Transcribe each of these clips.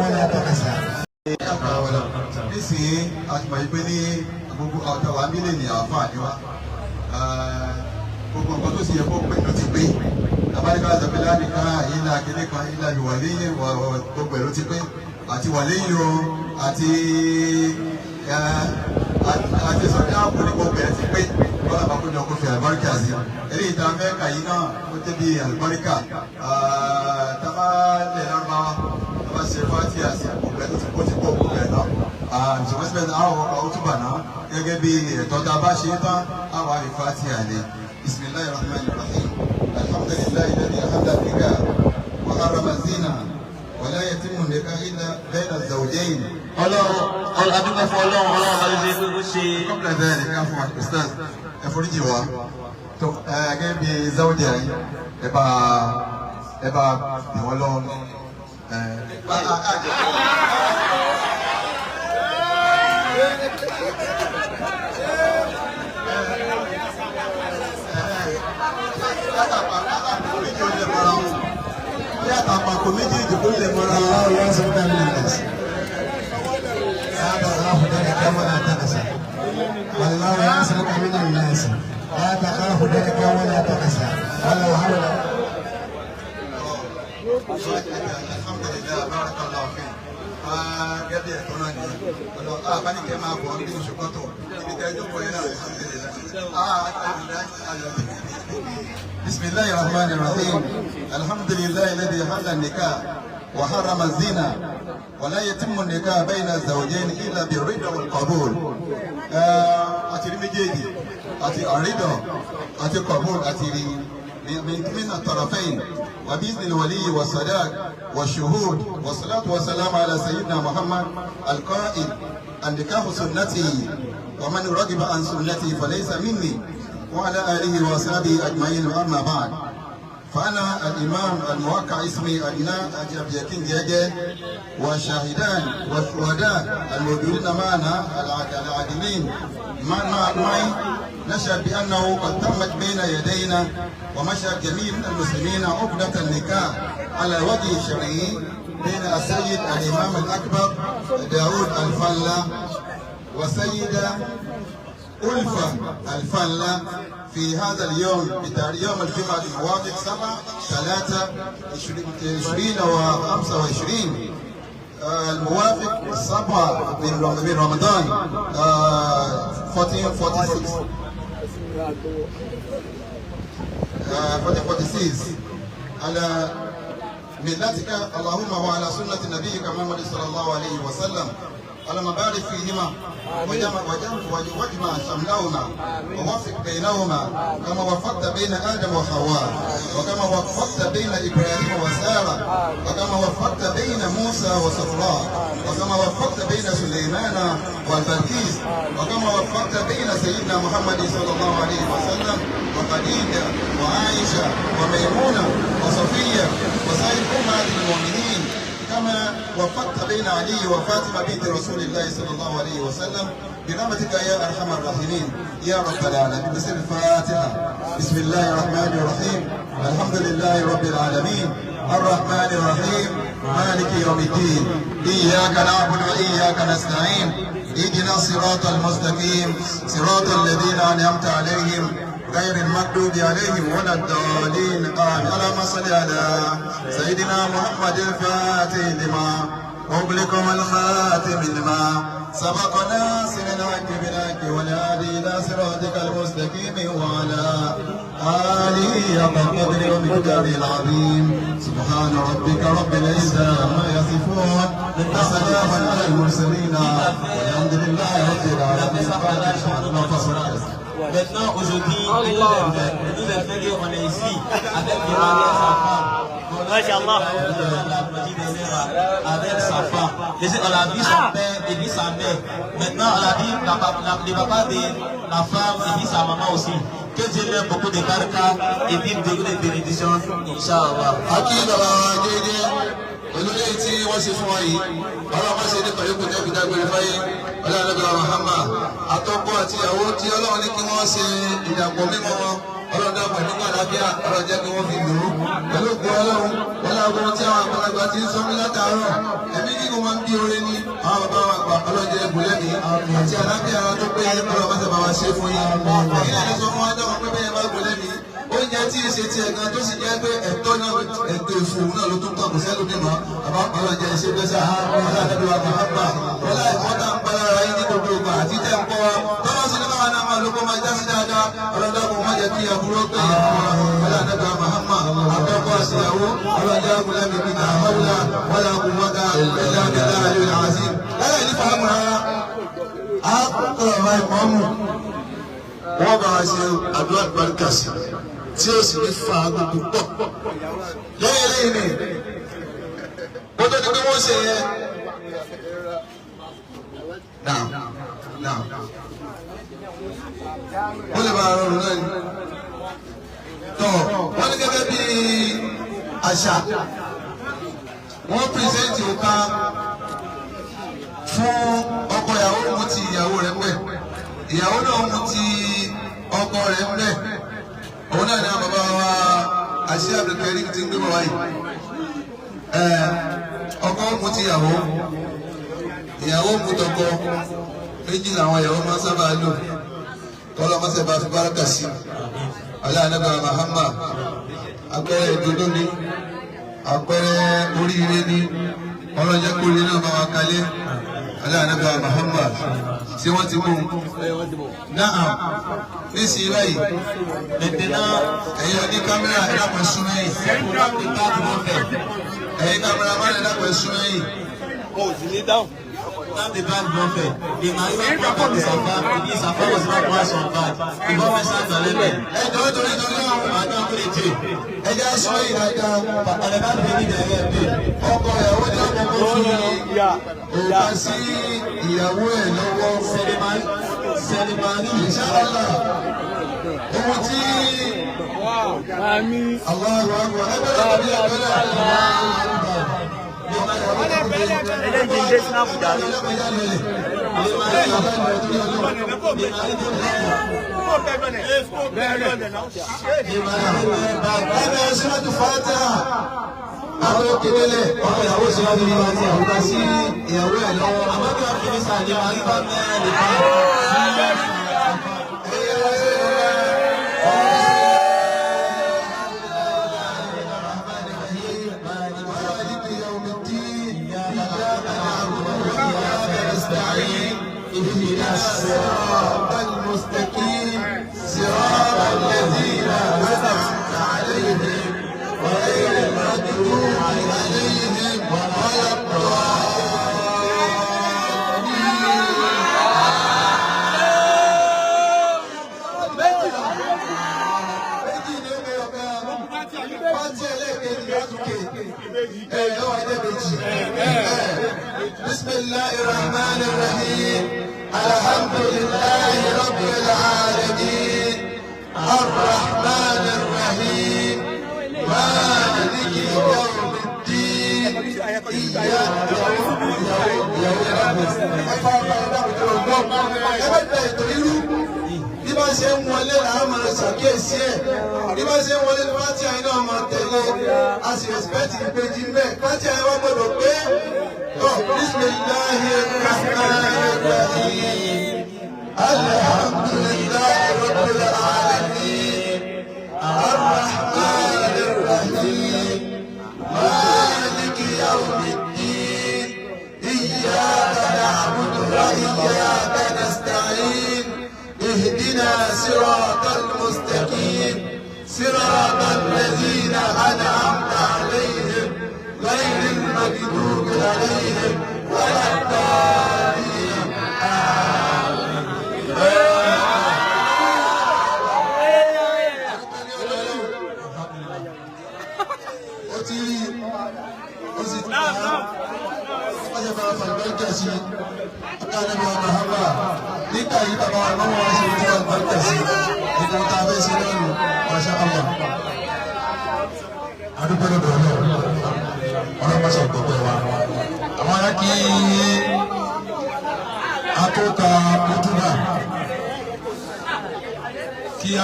ولا تنسى. nísìnyí a ti mọ̀ yí pé ní gbogbo ọ̀tọ̀ wa mílíọ̀nù ní àǹfààní wa gbogbo nǹkan tó sì yẹ kó pè ló ti pé abáríkà àzọ̀bílá nìkan ìlà kéde kan ìlà ìwàlẹ́yìn gbogbo ẹ̀ ló ti pé àti wàlẹ́yìn o àti sọ̀dí àpò ní gbogbo ẹ̀ ti pé bọ́lá bá kó jọ kó fi àlùbáríkà sí eléyìí tá a fẹ́ kà yìí náà ó débi àlùbáríkà tá a bá lè lárúbáwá tá a bá ṣe fáti àti gbogbo ẹ̀ tó ti kó gbogbo ẹ̀ náà ìṣòwòsílẹ̀ àwọn ọkọ̀ òtúbà náà gẹ́gẹ́ bí ẹ̀tọ́ tá a bá ṣe tán àwọn àrí fáti àlè bismillahir rahmanir rahim alhamdulillahi alladhi ahalla nikah wa harrama zina wa la yatimmu nikah illa bayna az-zawjayn. ọlọ́run adúgbò fún ọlọ́run bá lè ṣe gbogbo ṣe. kọ́pìlẹ̀ bẹ́ẹ̀ ni ká fún ustaz ẹ̀fọ́ríjì wa tó gẹ́gẹ́ bí zawja yìí ẹ bá bí wọ́n lọ́wọ́ àpapọ̀ méjèèjì kó lè mọ́ra. الله يرزقك من الناس. لا تخاف دركا ولا تنسى. والله يرزقك من الناس. لا تخاف دركا ولا تنسى. ولا حول. alhamdulilayi barakallahu fi gẹ́gẹ́ ẹ̀tọ́ náà ni abánikẹ́ máa bọ̀ ní ṣùgbọ́tọ̀ ibi tẹ́ ẹjọ́ pọ̀ yẹn náà bisimilayi rahman rahim alhamdulilayi ladi halla nikah wa harrama zina wala yatimmu nikah bayna zawjayn illa bi ridha wal qabul àti rí méjèèjì àti àrídọ̀ àti qabul àti rí من الطرفين وبإذن الولي والصداق والشهود والصلاة والسلام على سيدنا محمد القائل النكاح سنتي ومن رغب عن سنتي فليس مني وعلى آله وأصحابه أجمعين وأما بعد فأنا الإمام الموقع اسمي أدنى أجاب يكين جاجة والشاهدان والشهداء الموجودين معنا العادلين معي نشهد بأنه قد تمت بين يدينا ومشى جميع المسلمين عقدة النكاح على وجه الشرعي بين السيد الإمام الأكبر داود الفلة وسيدة ألفة الفلة في هذا اليوم بتاريخ يوم الجمعة الموافق 7/2025 الموافق 7 من رمضان 1446 على ملتك اللهم وعلى سنة نبيك محمد صلى الله عليه وسلم اللهم بارك فيهما واجمع شملهما ووفق بينهما كما وفقت بين آدم وحواء وكما وفقت بين إبراهيم وسارة وكما وفقت بين موسى وصفراء وكما وفقت بين سليمان والبلقيس وكما وفقت بين سيدنا محمد صلى الله عليه وسلم وخديجة وعائشة وميمونة وصفية وسائر أمهات المؤمنين كما وفقت بين علي وفاطمة بنت رسول الله صلى الله عليه وسلم برحمتك يا أرحم الراحمين يا رب العالمين. بسم الفاتحة بسم الله الرحمن الرحيم الحمد لله رب العالمين الرحمن الرحيم مالك يوم الدين إياك نعبد وإياك نستعين اهدنا الصراط المستقيم صراط الذين أنعمت عليهم غير المغضوب عليهم ولا الضالين آمين. اللهم صل على سيدنا محمد الفاتح لما أغلق والخاتم لما سبق ناصر الحق بالحق والهادي إلى صراطك المستقيم وعلى آله حق قدره ومقداره العظيم سبحان ربك رب العزة عما يصفون وسلام على المرسلين والحمد لله رب العالمين. Maintenant, aujourd'hui, nous les faisons, on est ici avec Emmanuel Safar. Machallah. Avec sa femme. On a vu son père et vu sa mère. Maintenant, on a vu le papa de la femme et vu sa maman aussi. Que Dieu leur beaucoup de baraka et vive de bénédictions, Inch'Allah. olóyè tí wọ́n ṣe fún wa yìí ọlọ́run ṣe ní pẹ̀lú kòtò ìdá gbèrè fáyé ọlọ́run Muhammad àtọ́kọ àti ìyàwó tí ọlọ́run ní kí wọ́n ṣe ìdàpọ̀ mímọ́ wọn ọlọ́run dàpọ̀ nígbà lábíà ọlọ́run jẹ́ kí wọ́n fi lò ó pẹ̀lú òkú ọlọ́run ọlọ́run tí àwọn àgbàlagbà ti ń sọ mí látàárọ̀ ẹ̀mí gígùn máa ń bí oore ní àwọn bàbá wa gbà ọlọ́jẹ́ ẹgbùlẹ́ mi àti àlàáfíà ara tó pé yẹn kọ́lọ́ máa sábà wá ṣe fún yín. èyí náà lè sọ fún wa dáwọn pé bẹ́ẹ̀ bá gbùlẹ́ mi oúnjẹ tí ì ṣe ti ẹ̀gán tó sì jẹ́ pé ẹ̀tọ́ náà ẹ̀tọ́ ìfò náà ló tún kàn kò sẹ́lú mímọ́ àbá ọlọ́jẹ́ ṣe bẹ́ẹ̀ sá ọlá àdàbíwá mahama ọlá ìfọ́tà ń bá lára yín ní gbogbo ìgbà àti tẹ̀ ń kọ́ wa tọ́lá sí ní káwọn náà máa lóko máa já sí dáadáa ọlọ́dọ́ kò má jẹ́ kí àbúrò pé ọlá àdàbíwá mahama àbẹ́kọ̀ àṣeyàwó ọlọ́jẹ́ àgùnlẹ̀ mi kìí àhàwùlà wọlé àgùnmọ́gà ẹ̀dá àdàlá àlè àzí láyé ní fàámù rárá á kọ́ ọ̀rọ̀ ìmọ̀ọ́mù wọ́n bá a ṣe àdúrà àgbàríkà sí tí ó sì ní fa gbogbo pọ̀ lẹ́yìn ni wọ́n tó di pé wọ́n ṣe yẹn náà wọ́n lè máa rọrùn náà ni tọ́ wọ́n ní gẹ́gẹ́ bí àṣà wọ́n pírẹsẹ̀ntì òkà fún ọkọ ìyàwó mú ti ìyàwó rẹ̀ pẹ̀ ìyàwó náà mú ti ọkọ rẹ̀ pẹ̀ òun náà ní àwọn bàbá wa àṣẹ àbẹ̀kẹ́rì ti ń gbé bọ̀ wáyé ọkọ mú ti ìyàwó mú tọkọ méjì làwọn ìyàwó máa ń sábà lò kọ́lọ́ mọ́sẹ̀ bá fi báràkà sí aláàánábà mahama àpẹẹrẹ ìdúró ní àpẹẹrẹ oríire ní ọlọ́jẹ́ kórìí náà bá wa kalẹ̀ aláàánábà mahama tí wọ́n ti mú náà nísìnyí báyìí ẹ̀yin oní kámẹ́rà ẹ̀dá kan súnmọ́ yìí ẹ̀yin kámẹ́rà máa ń ẹ̀dá kan súnmọ́ yìí. Now the bad buffet. The Maria prophet is Safa. The Safa was not once on bad. The buffet stands on level. Ẹ jọ̀ọ́ torí àjọ pé ètè. Ẹ jẹ́ aṣọ ìdájọ́ pàtàkì láti fi nídìí ẹ̀yẹ pé ọkọ ìyàwó ní ọkọ̀ fi òkà sí ìyàwó ẹ̀ lọ́wọ́. Sẹ́lẹ̀mánì ìṣàlọ́lá. Ohun tí Allahu Akbar eléyìí dé snap dàrú. àwọn òkèdélé ọkọ ìyàwó síwájú ní wájú àwùjọ sí ìyàwó ẹ̀ lọ́wọ́ àmọ́bí ọ̀fìn sàlẹ̀ máa ń bá mẹ́rin nìkan. اهدنا الصراط المستقيم صراط الذين أنعمت عليهم غير المغضوب عليهم ولا بسم الله الرحمن الرحيم الحمد لله رب العالمين الرحمن الرحيم مالك يوم الدين إياك bí bá ṣe ń wọlé làá máa ṣàkíyèsí ẹ̀ bí bá ṣe ń wọlé ní pátí àyínà máa tẹ̀lé a sì rẹ̀spẹ̀tì ìpèjì ń bẹ̀ pátí àyínà wọ́n gbọ́dọ̀ pé bismillahi rahmani rahim alhamdulillahi rabbil alamin arrahmanir rahim maliki yawmiddin iyyaka na'budu wa iyyaka nasta'in اهدنا صراط المستقيم صراط الذين أنعمت عليهم غير المغضوب عليهم ولا الضالين nígbà yìí bàbá wa lọ́wọ́ wá sí ojú àgbàgbà sí ìdá tá a fẹ́ sí lọ́rùn Masha Allah. adúgbò lọ́dọ̀ ọlọ́pàá gbogbo wa àwọn ará kí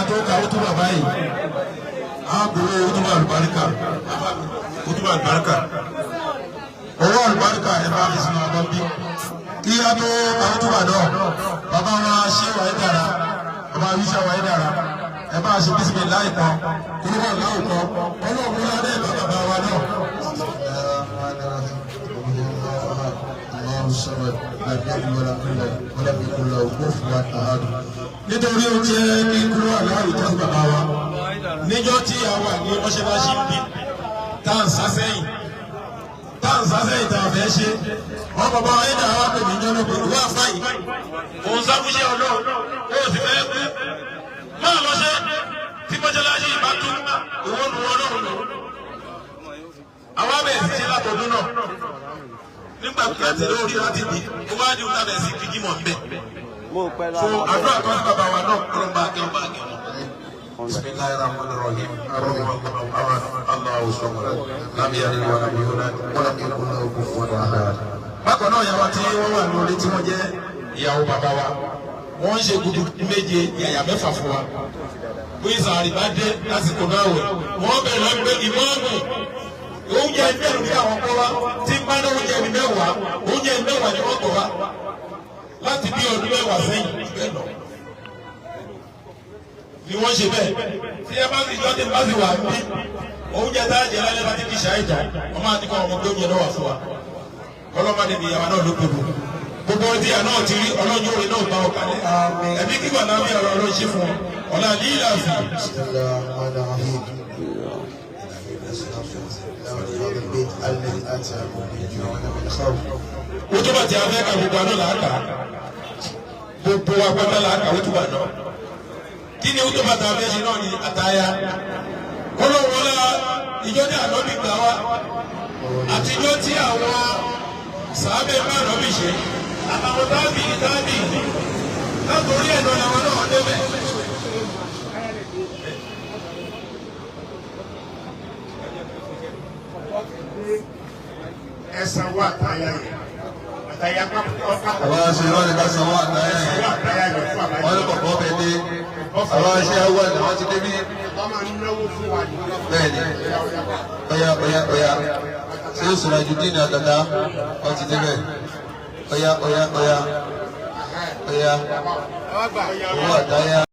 atóka kútúbà báyìí àgbòrò kútúbà àlùbáríkà owó àlùbáríkà ẹ bá fi sinú ọgbọ́n bí kí á tó àwọn tó wà náà bàbá wa ṣé wàá dára bàbá wíṣà wàá dára ẹ bá ṣe bísí mi láì kan kúrúkọ láwùkọ ọlọ́run ládé ìgbà bàbá wa náà. nítorí ó jẹ́ kí kúrò aláàrú tó fún bàbá wa níjọ́ tí a wà ní mọ́ṣáláṣí bí táǹsá sẹ́yìn tá a fẹ́ ṣe wọn bàbá wa yẹn dára wá pè mí jọ́nà pé wọ́n àfá yìí òun sáfúnṣẹ́ ọlọ́run ó sì fẹ́ kú máa lọ ṣe tí mọ́ṣáláṣí ìbá tún ìwọ́n nu ọlọ́run lò àwọn abẹ́ sì ṣe látọ̀dún náà nígbà tí àti lórí láti bí ó bá dùn tábẹ̀ sí fi kímọ̀ mbẹ́ so àdúrà kan sí bàbá wa náà kúrò bá gẹ̀ ọ́ Bismillahirrahmanirrahim. Allahu Akbar. Lam yalid wa lam yulad wa lam yakul lahu kufuwan ahad. Bákan náà ìyàwó tí wọ́n wà lórí tí wọ́n jẹ́ ìyàwó bàbá wa wọ́n ń ṣe gudu méje yàyà mẹ́fà fún wa. Bóyá sàárì bá dé lásìkò náà wẹ̀ wọ́n bẹ̀rẹ̀ lọ pé ìmọ̀ọ́mù oúnjẹ mẹ́rin ní àwọn kọ́ wa tí bá ní oúnjẹ ní mẹ́wàá oúnjẹ mẹ́wàá ni wọ́n kọ́ wa láti bí ọdún mẹ́wàá sẹ́yìn bẹ́ẹ̀ lọ ni wọ́n ṣe bẹ́ẹ̀ tí ẹ bá ti jọ́ tí bá ti wà ní oúnjẹ tá a jẹ lálẹ́ bá ti fi ṣàìjà wọ́n máa ti kọ́ ọmọ pé oúnjẹ náà wà fún wa ọlọ́mọdé ni ìyàwó náà ló gbogbo gbogbo ọtí àná ti rí ọlọ́jọ́ orin náà bá ọkà ní ẹbí kíkọ̀ náà bí ọ̀rọ̀ ọlọ́ ṣe fún ọ ọ̀la lílà fi. ó tó bá ti afẹ́ ka gbogbo àná làákà gbogbo apáta làákà ó tó bá náà kí ni ó tó bá ta afẹ́ ṣe náà ní àtàyà olówólá ìjọ ní ànábì gbà wá àtijọ́ tí àwọn sàábẹ̀ bá ànábì ṣe àtàwọn tábì látòrí ẹ̀nà làwọn náà débẹ̀. ẹ sanwó àtàyà yẹn àtàyà pápá. àwọn aṣọ ìwádìí ní ká sanwó àtàyà yẹn wọ́n ní kọ̀ọ̀kan bẹ̀ dé àwọn aṣọ ìwádìí wọ́n ti dé bí. bẹ́ẹ̀ni ọ̀yà ṣé ó sọ̀rọ̀ ju dín ní àgàdá wọ́n ti dé bẹ́ẹ̀ ọ̀yà owó àtàyà.